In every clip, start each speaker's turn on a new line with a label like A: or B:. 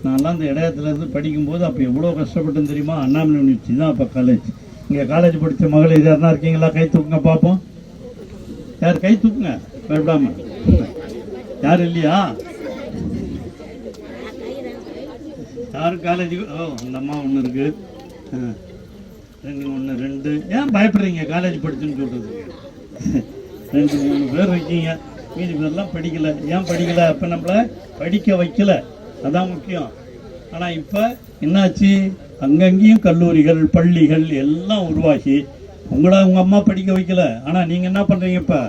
A: நான்லாம் அந்த இடையத்துலேருந்து படிக்கும்போது அப்போ எவ்வளோ கஷ்டப்பட்டேன்னு தெரியுமா? அண்ணாமலை யூனிவர்சிட்டி தான் அப்போ காலேஜ். இங்கே காலேஜ் படித்த மகளிர் யாருன்னா இருக்கீங்களா? கை தூக்குங்க பார்ப்போம். யார் கை தூக்குங்க பயப்படாம. யாரும் இல்லையா? யாரும் காலேஜுக்கு? ஓ, அந்த அம்மா ஒன்று இருக்குது. ஒன்று ரெண்டு. ஏன் பயப்படுறீங்க காலேஜ் படிச்சுன்னு சொல்கிறதுக்கு? 2-3 பேர் இருக்கீங்க. மீதி பேர்லாம் படிக்கலை. ஏன் படிக்கலை? அப்போ நம்மளை படிக்க வைக்கல, அதான் முக்கியம். ஆனால் இப்போ என்னாச்சு? அங்கங்கேயும் கல்லூரிகள் பள்ளிகள் எல்லாம் உருவாகி உங்களை உங்கள் அம்மா படிக்க வைக்கல. ஆனால் நீங்கள் என்ன பண்ணுறீங்க? இப்போ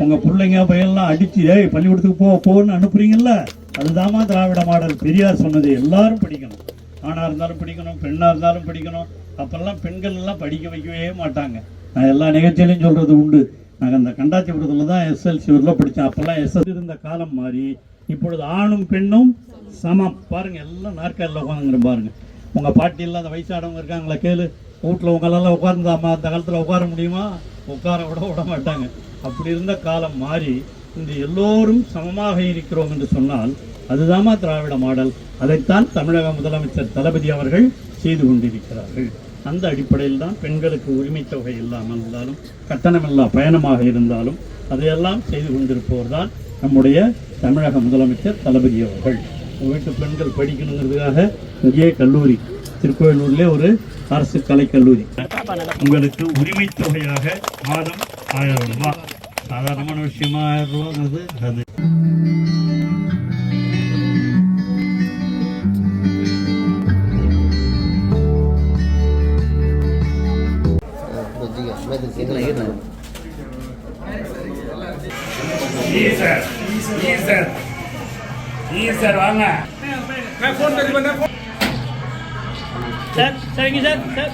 A: உங்கள் பிள்ளைங்க பையன்லாம் அடித்து பள்ளிக்கூடத்துக்கு போன்னு அனுப்புறீங்கல்ல. அதுதாம்மா திராவிட மாடல். பெரியார் சொன்னது எல்லாரும் படிக்கணும். ஆணாக இருந்தாலும் படிக்கணும், பெண்ணாக இருந்தாலும் படிக்கணும். அப்போல்லாம் பெண்கள் எல்லாம் படிக்க வைக்கவே மாட்டாங்க. நான் எல்லா நிகழ்ச்சியிலையும் சொல்கிறது உண்டு. நாங்கள் அந்த கண்டாச்சிபுரத்தில் தான் எஸ்எல்சி ஊரில் படித்தேன். அப்போல்லாம் எஸ்எல்சி இருந்த காலம் மாறி இப்பொழுது ஆணும் பெண்ணும் சமம். பாருங்கள், எல்லாம் நாற்காலில் உட்காந்துங்கிற பாருங்கள். உங்கள் பாட்டியெல்லாம் அந்த வயசானவங்க இருக்காங்களா கேளு. வீட்டில் உங்களெல்லாம் உட்கார்ந்தாமா அந்த காலத்தில் உட்கார முடியுமா? உட்கார விட மாட்டாங்க. அப்படி இருந்த காலம் மாறி இன்று எல்லோரும் சமமாக இருக்கிறோம் என்று சொன்னால் அதுதாம்மா திராவிட மாடல். அதைத்தான் தமிழக முதலமைச்சர் தளபதி அவர்கள் செய்து கொண்டிருக்கிறார்கள். அந்த அடிப்படையில் தான் பெண்களுக்கு உரிமை தொகை இல்லாமல் இருந்தாலும் கட்டணமில்லா பயணமாக இருந்தாலும் அதையெல்லாம் செய்து கொண்டிருப்பவர் தான் நம்முடைய தமிழக முதலமைச்சர் தளபதி அவர்கள். வீட்டு பெண்கள் படிக்கணுங்கிறதுக்காக இங்கே கல்லூரி திருக்கோயிலூர்லேயே ஒரு அரசு கலைக்கல்லூரி. உங்களுக்கு உரிமை தொகையாக மாதம் 1000 ரூபாய். சாதாரணமான விஷயமா 1000 ரூபாங்கிறது அது.
B: சார் வாங்க
C: சார் சரிங்க சார் சார்